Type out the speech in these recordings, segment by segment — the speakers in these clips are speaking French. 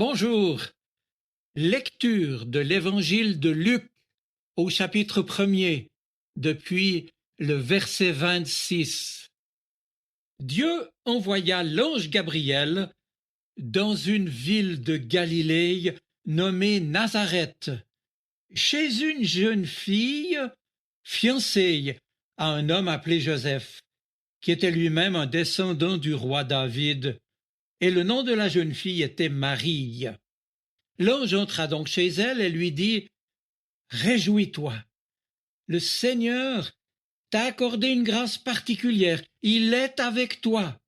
Bonjour. Lecture de l'Évangile de Luc au chapitre 1er, depuis le verset 26. Dieu envoya l'ange Gabriel dans une ville de Galilée nommée Nazareth, chez une jeune fille fiancée à un homme appelé Joseph, qui était lui-même un descendant du roi David, et le nom de la jeune fille était Marie. L'ange entra donc chez elle et lui dit « Réjouis-toi, le Seigneur t'a accordé une grâce particulière, il est avec toi. »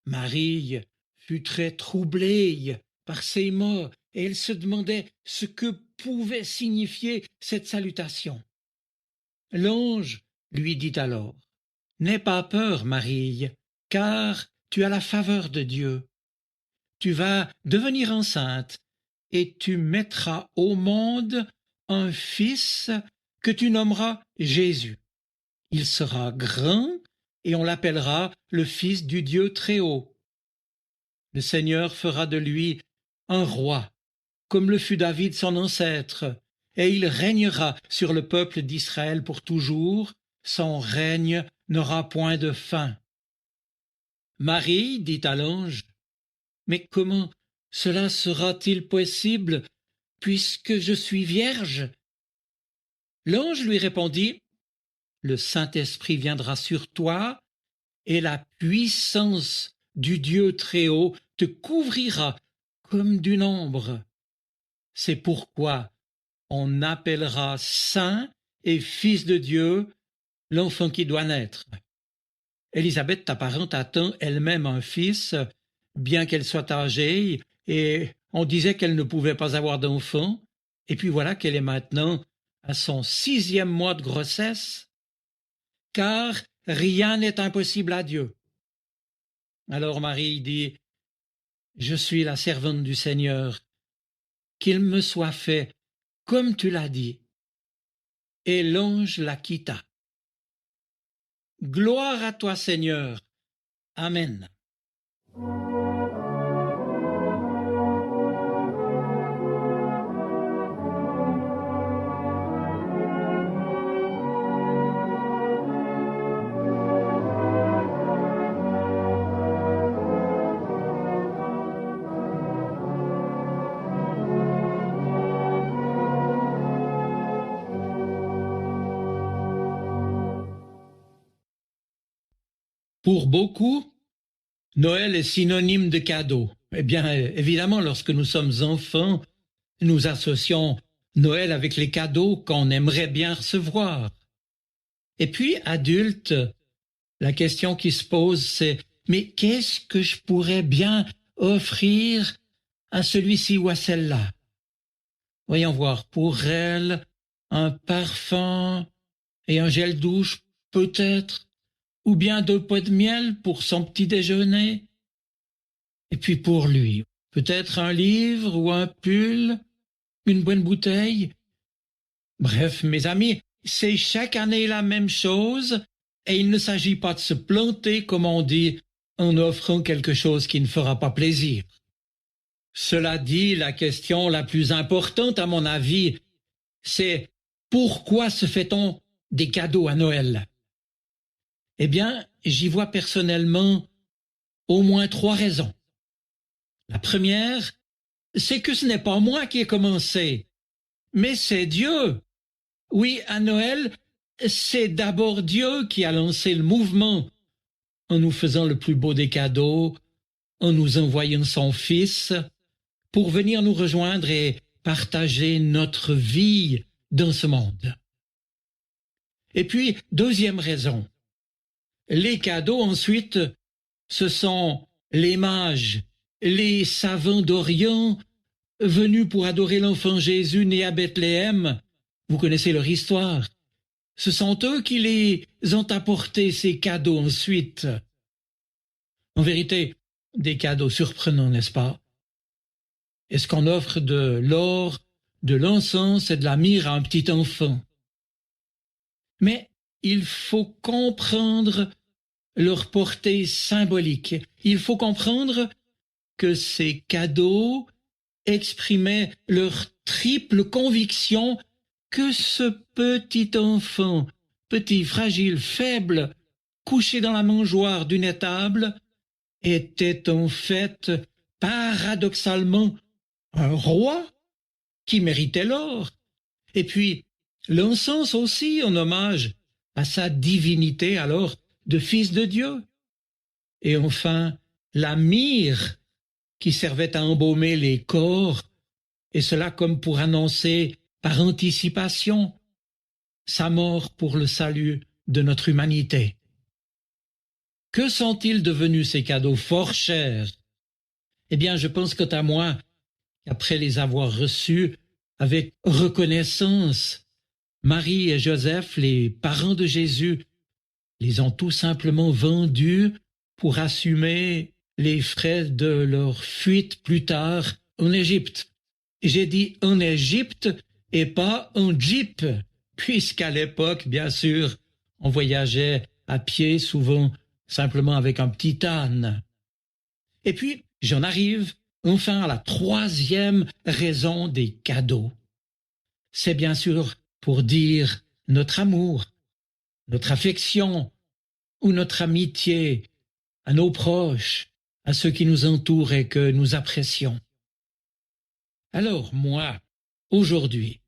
Marie fut très troublée par ces mots et elle se demandait ce que pouvait signifier cette salutation. L'ange lui dit alors « N'aie pas peur, Marie, car tu as la faveur de Dieu. Tu vas devenir enceinte et tu mettras au monde un fils que tu nommeras Jésus. Il sera grand et on l'appellera le Fils du Dieu Très-Haut. Le Seigneur fera de lui un roi, comme le fut David son ancêtre, et il régnera sur le peuple d'Israël pour toujours. Son règne n'aura point de fin. » Marie dit à l'ange « Mais comment cela sera-t-il possible, puisque je suis vierge ?» L'ange lui répondit « Le Saint-Esprit viendra sur toi, et la puissance du Dieu Très-Haut te couvrira comme d'une ombre. C'est pourquoi on appellera saint et fils de Dieu l'enfant qui doit naître. Élisabeth, ta parente, attend elle-même un fils, bien qu'elle soit âgée, et on disait qu'elle ne pouvait pas avoir d'enfant, et puis voilà qu'elle est maintenant à son 6e mois de grossesse, car rien n'est impossible à Dieu. » Alors Marie dit « Je suis la servante du Seigneur, qu'il me soit fait comme tu l'as dit. » Et l'ange la quitta. Gloire à toi, Seigneur. Amen. Pour beaucoup, Noël est synonyme de cadeau. Eh bien, évidemment, lorsque nous sommes enfants, nous associons Noël avec les cadeaux qu'on aimerait bien recevoir. Et puis, adultes, la question qui se pose, c'est « Mais qu'est-ce que je pourrais bien offrir à celui-ci ou à celle-là ?» Voyons voir, pour elle, un parfum et un gel douche, peut-être, ou bien 2 pots de miel pour son petit déjeuner. Et puis pour lui, peut-être un livre ou un pull, une bonne bouteille. Bref, mes amis, c'est chaque année la même chose, et il ne s'agit pas de se planter, comme on dit, en offrant quelque chose qui ne fera pas plaisir. Cela dit, la question la plus importante, à mon avis, c'est pourquoi se fait-on des cadeaux à Noël? Eh bien, j'y vois personnellement au moins 3 raisons. La première, c'est que ce n'est pas moi qui ai commencé, mais c'est Dieu. Oui, à Noël, c'est d'abord Dieu qui a lancé le mouvement en nous faisant le plus beau des cadeaux, en nous envoyant son Fils pour venir nous rejoindre et partager notre vie dans ce monde. Et puis, deuxième raison, les cadeaux ensuite, ce sont les mages, les savants d'Orient venus pour adorer l'enfant Jésus né à Bethléem. Vous connaissez leur histoire. Ce sont eux qui les ont apportés, ces cadeaux ensuite. En vérité, des cadeaux surprenants, n'est-ce pas? Est-ce qu'on offre de l'or, de l'encens et de la myrrhe à un petit enfant? Mais il faut comprendre leur portée symbolique. Il faut comprendre que ces cadeaux exprimaient leur triple conviction que ce petit enfant, petit, fragile, faible, couché dans la mangeoire d'une étable, était en fait, paradoxalement, un roi qui méritait l'or. Et puis, l'encens aussi en hommage à sa divinité alors de fils de Dieu. Et enfin, la myrrhe qui servait à embaumer les corps, et cela comme pour annoncer par anticipation sa mort pour le salut de notre humanité. Que sont-ils devenus ces cadeaux fort chers? Eh bien, je pense quant à moi, qu'après les avoir reçus avec reconnaissance, Marie et Joseph, les parents de Jésus, les ont tout simplement vendus pour assumer les frais de leur fuite plus tard en Égypte. J'ai dit en Égypte et pas en Jeep, puisqu'à l'époque, bien sûr, on voyageait à pied, souvent simplement avec un petit âne. Et puis, j'en arrive enfin à la troisième raison des cadeaux. C'est bien sûr pour dire notre amour, notre affection ou notre amitié à nos proches, à ceux qui nous entourent et que nous apprécions. Alors moi, aujourd'hui,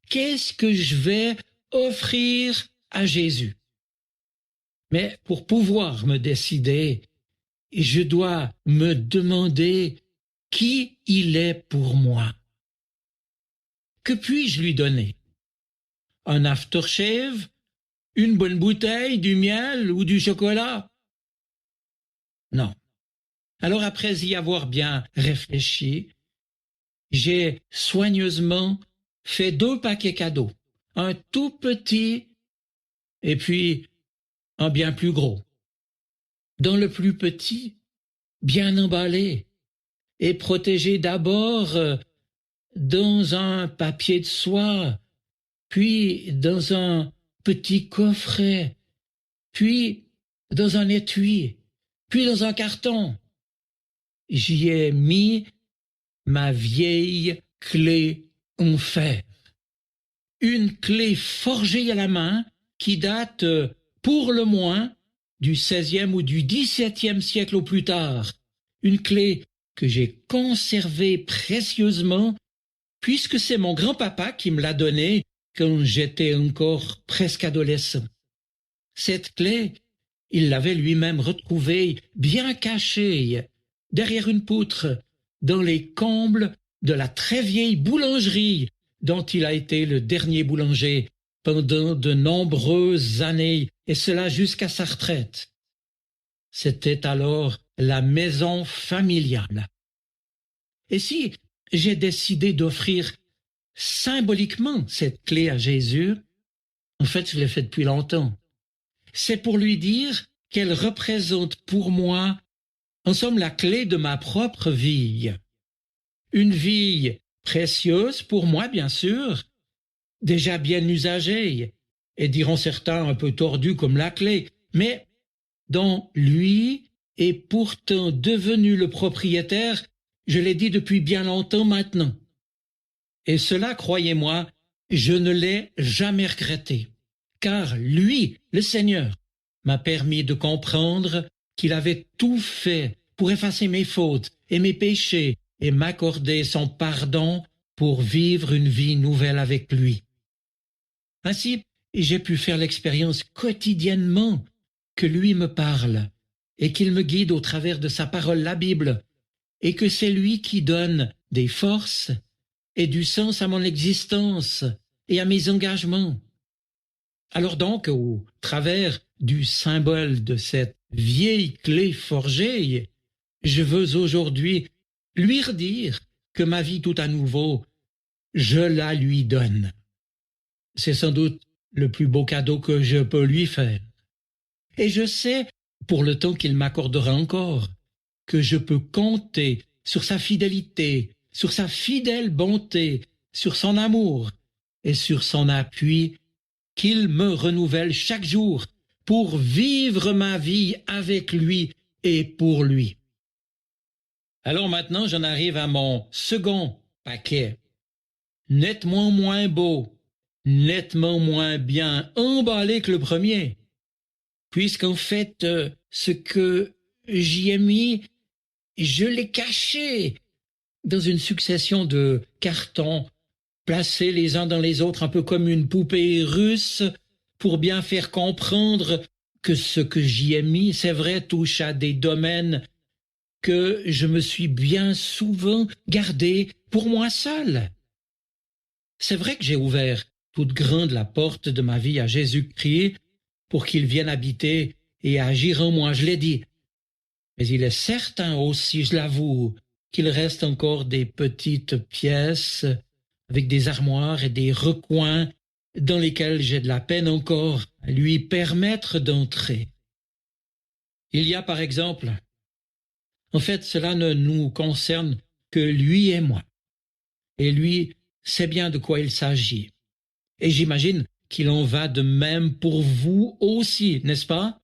qu'est-ce que je vais offrir à Jésus? Mais pour pouvoir me décider, je dois me demander qui il est pour moi. Que puis-je lui donner? Un aftershave? Une bonne bouteille, du miel ou du chocolat? Non. Alors après y avoir bien réfléchi, j'ai soigneusement fait 2 paquets cadeaux. Un tout petit et puis un bien plus gros. Dans le plus petit, bien emballé et protégé d'abord dans un papier de soie, puis dans un petit coffret, puis dans un étui, puis dans un carton. J'y ai mis ma vieille clé en fer. Une clé forgée à la main qui date pour le moins du XVIe ou du XVIIe siècle au plus tard. Une clé que j'ai conservée précieusement puisque c'est mon grand-papa qui me l'a donnée quand j'étais encore presque adolescent. Cette clé, il l'avait lui-même retrouvée bien cachée derrière une poutre dans les combles de la très vieille boulangerie dont il a été le dernier boulanger pendant de nombreuses années, et cela jusqu'à sa retraite. C'était alors la maison familiale. Et si j'ai décidé d'offrir symboliquement cette clé à Jésus, en fait, je l'ai fait depuis longtemps. C'est pour lui dire qu'elle représente pour moi, en somme, la clé de ma propre vie. Une vie précieuse pour moi, bien sûr, déjà bien usagée, et diront certains un peu tordue comme la clé, mais dont lui est pourtant devenu le propriétaire, je l'ai dit depuis bien longtemps maintenant. Et cela, croyez-moi, je ne l'ai jamais regretté, car lui, le Seigneur, m'a permis de comprendre qu'il avait tout fait pour effacer mes fautes et mes péchés et m'accorder son pardon pour vivre une vie nouvelle avec lui. Ainsi, j'ai pu faire l'expérience quotidiennement que lui me parle et qu'il me guide au travers de sa parole, la Bible, et que c'est lui qui donne des forces et du sens à mon existence et à mes engagements. Alors donc, au travers du symbole de cette vieille clé forgée, je veux aujourd'hui lui redire que ma vie tout à nouveau, je la lui donne. C'est sans doute le plus beau cadeau que je peux lui faire. Et je sais, pour le temps qu'il m'accordera encore, que je peux compter sur sa fidélité, sur sa fidèle bonté, sur son amour et sur son appui qu'il me renouvelle chaque jour pour vivre ma vie avec lui et pour lui. Alors maintenant, j'en arrive à mon second paquet. Nettement moins beau, nettement moins bien emballé que le premier. Puisqu'en fait, ce que j'y ai mis, je l'ai caché dans une succession de cartons placés les uns dans les autres, un peu comme une poupée russe, pour bien faire comprendre que ce que j'y ai mis, c'est vrai, touche à des domaines que je me suis bien souvent gardé pour moi seul. C'est vrai que j'ai ouvert toute grande la porte de ma vie à Jésus-Christ pour qu'il vienne habiter et agir en moi, je l'ai dit. Mais il est certain aussi, je l'avoue, qu'il reste encore des petites pièces avec des armoires et des recoins dans lesquels j'ai de la peine encore à lui permettre d'entrer. Il y a par exemple, en fait, cela ne nous concerne que lui et moi. Et lui sait bien de quoi il s'agit. Et j'imagine qu'il en va de même pour vous aussi, n'est-ce pas?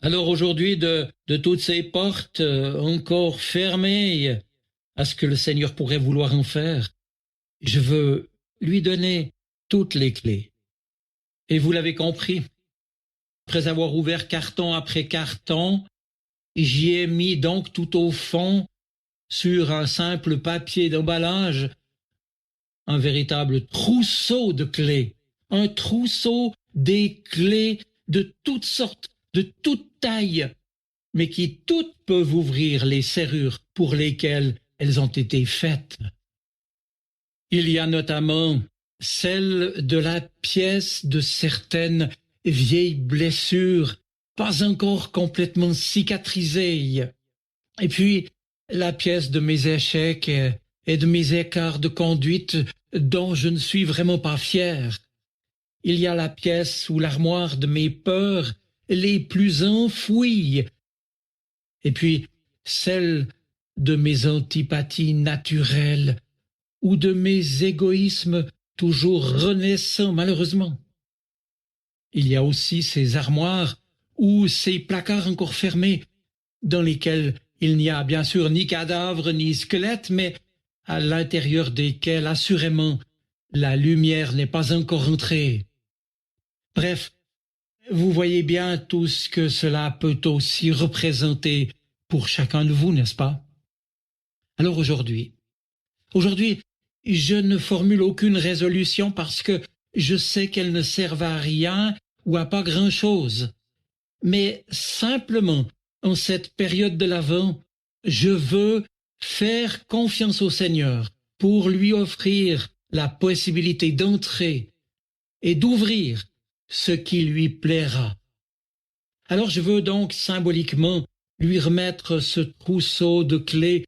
Alors aujourd'hui, de toutes ces portes encore fermées à ce que le Seigneur pourrait vouloir en faire, je veux lui donner toutes les clés. Et vous l'avez compris, après avoir ouvert carton après carton, j'y ai mis donc tout au fond, sur un simple papier d'emballage, un véritable trousseau de clés, un trousseau des clés de toutes sortes, de toutes tailles, mais qui toutes peuvent ouvrir les serrures pour lesquelles elles ont été faites. Il y a notamment celle de la pièce de certaines vieilles blessures pas encore complètement cicatrisées, et puis la pièce de mes échecs et de mes écarts de conduite dont je ne suis vraiment pas fier. Il y a la pièce ou l'armoire de mes peurs les plus enfouies, et puis celle de mes antipathies naturelles ou de mes égoïsmes toujours renaissants malheureusement. Il y a aussi ces armoires ou ces placards encore fermés dans lesquels il n'y a bien sûr ni cadavre ni squelette, mais à l'intérieur desquels assurément la lumière n'est pas encore entrée. Bref, vous voyez bien tout ce que cela peut aussi représenter pour chacun de vous, n'est-ce pas? Alors aujourd'hui, je ne formule aucune résolution parce que je sais qu'elles ne servent à rien ou à pas grand-chose. Mais simplement, en cette période de l'Avent, je veux faire confiance au Seigneur pour lui offrir la possibilité d'entrer et d'ouvrir ce qui lui plaira. Alors je veux donc symboliquement lui remettre ce trousseau de clés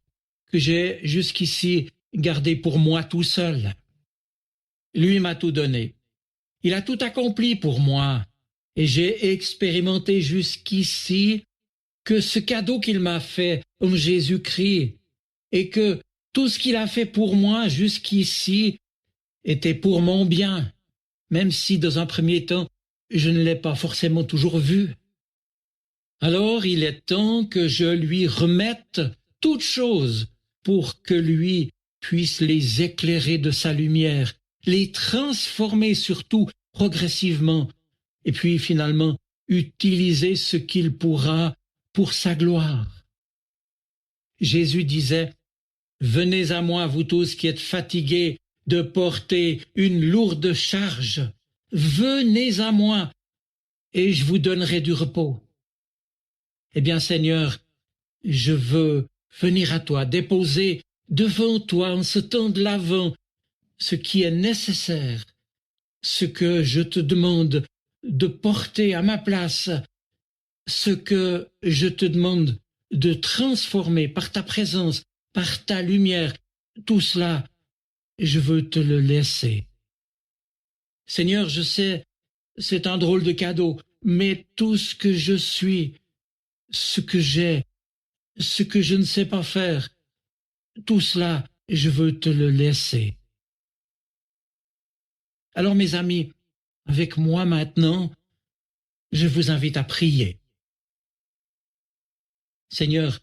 que j'ai jusqu'ici gardé pour moi tout seul. Lui m'a tout donné. Il a tout accompli pour moi et j'ai expérimenté jusqu'ici que ce cadeau qu'il m'a fait en Jésus-Christ et que tout ce qu'il a fait pour moi jusqu'ici était pour mon bien, même si dans un premier temps je ne l'ai pas forcément toujours vu. Alors il est temps que je lui remette toutes choses pour que lui puisse les éclairer de sa lumière, les transformer surtout progressivement, et puis finalement utiliser ce qu'il pourra pour sa gloire. Jésus disait, « Venez à moi, vous tous qui êtes fatigués de porter une lourde charge. Venez à moi, et je vous donnerai du repos. » Eh bien, Seigneur, je veux venir à toi, déposer devant toi en ce temps de l'Avent ce qui est nécessaire, ce que je te demande de porter à ma place, ce que je te demande de transformer par ta présence, par ta lumière, tout cela, je veux te le laisser. Seigneur, je sais, c'est un drôle de cadeau, mais tout ce que je suis, ce que j'ai, ce que je ne sais pas faire, tout cela, je veux te le laisser. Alors mes amis, avec moi maintenant, je vous invite à prier. Seigneur,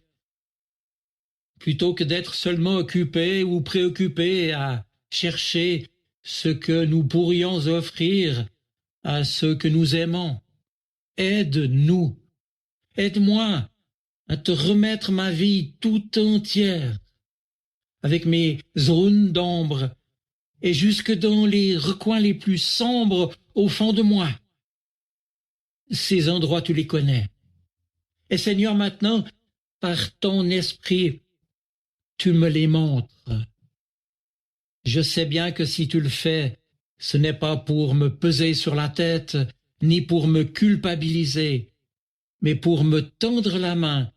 plutôt que d'être seulement occupés ou préoccupés à chercher ce que nous pourrions offrir à ceux que nous aimons. Aide-nous, aide-moi à te remettre ma vie tout entière, avec mes zones d'ombre et jusque dans les recoins les plus sombres au fond de moi. Ces endroits, tu les connais. Et Seigneur, maintenant, par ton esprit, tu me les montres. Je sais bien que si tu le fais, ce n'est pas pour me peser sur la tête, ni pour me culpabiliser, mais pour me tendre la main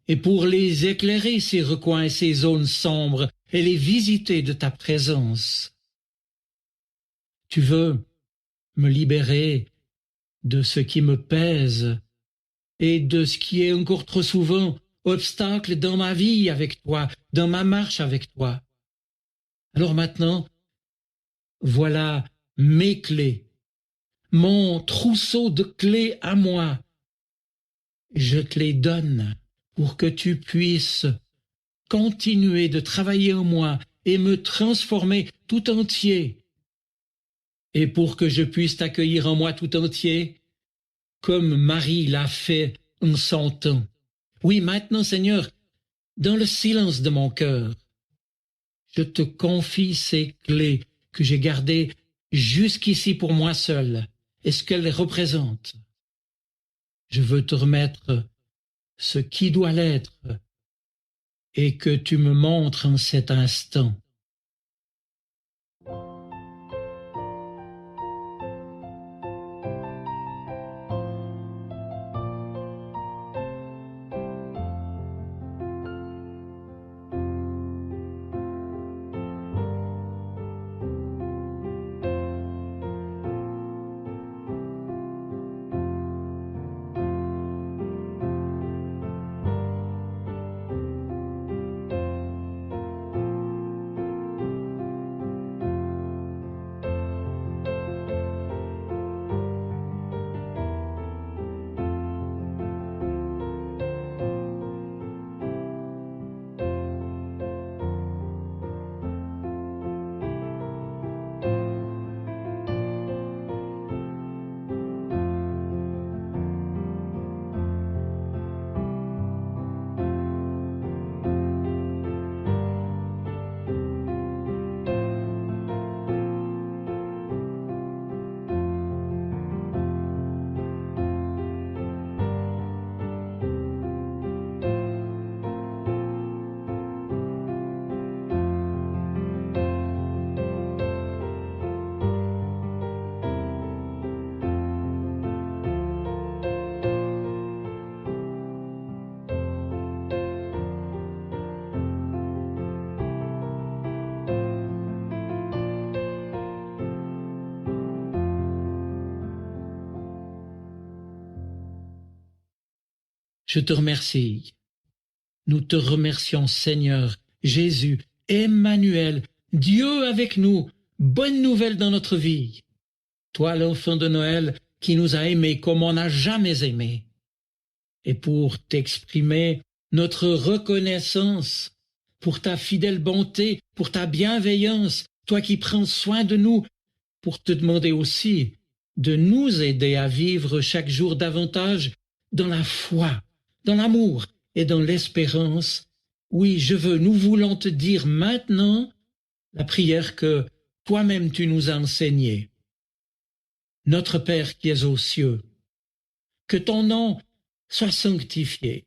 et pour les éclairer, ces recoins et ces zones sombres, et les visiter de ta présence. Tu veux me libérer de ce qui me pèse et de ce qui est encore trop souvent obstacle dans ma vie avec toi, dans ma marche avec toi. Alors maintenant, voilà mes clés, mon trousseau de clés à moi. Je te les donne pour que tu puisses continuer de travailler en moi et me transformer tout entier. Et pour que je puisse t'accueillir en moi tout entier, comme Marie l'a fait en son temps. Oui, maintenant, Seigneur, dans le silence de mon cœur, je te confie ces clés que j'ai gardées jusqu'ici pour moi seul et ce qu'elles représentent. Je veux te remettre ce qui doit l'être et que tu me montres en cet instant. Je te remercie. Nous te remercions, Seigneur, Jésus, Emmanuel, Dieu avec nous, bonne nouvelle dans notre vie. Toi, l'enfant de Noël, qui nous a aimés comme on n'a jamais aimé. Et pour t'exprimer notre reconnaissance pour ta fidèle bonté, pour ta bienveillance, toi qui prends soin de nous, pour te demander aussi de nous aider à vivre chaque jour davantage dans la foi, dans l'amour et dans l'espérance. Oui, nous voulons te dire maintenant la prière que toi-même tu nous as enseignée. Notre Père qui es aux cieux, que ton nom soit sanctifié,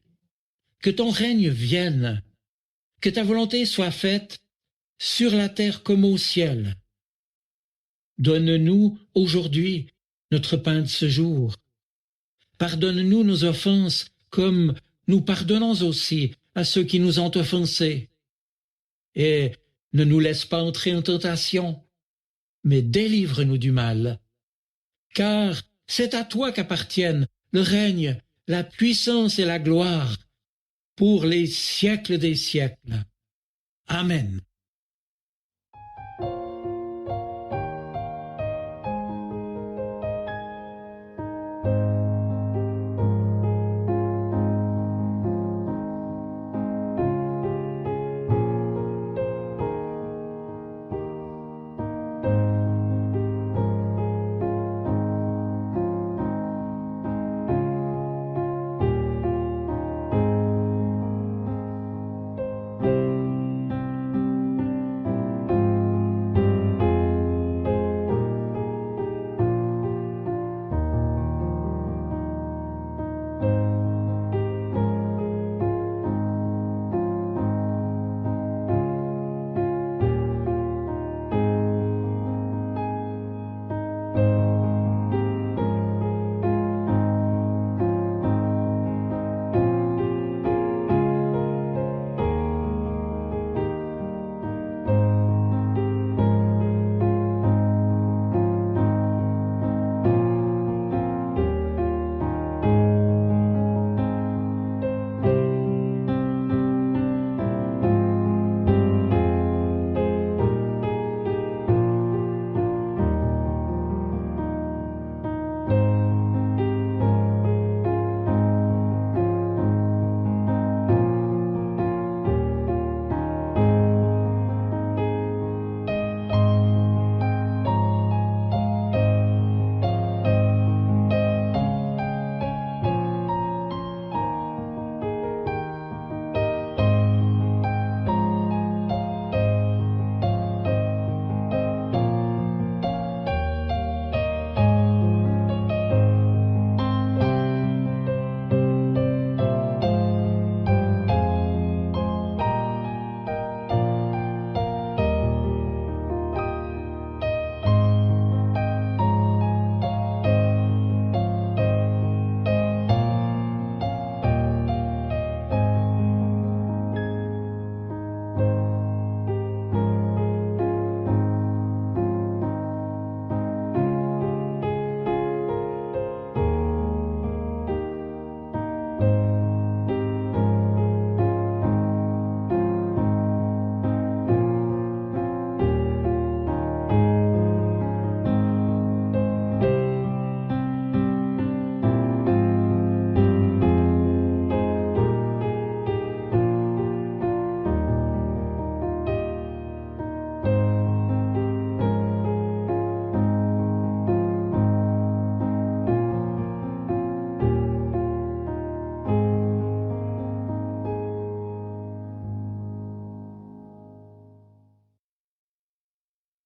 que ton règne vienne, que ta volonté soit faite sur la terre comme au ciel. Donne-nous aujourd'hui notre pain de ce jour. Pardonne-nous nos offenses comme nous pardonnons aussi à ceux qui nous ont offensés. Et ne nous laisse pas entrer en tentation, mais délivre-nous du mal. Car c'est à toi qu'appartiennent le règne, la puissance et la gloire pour les siècles des siècles. Amen.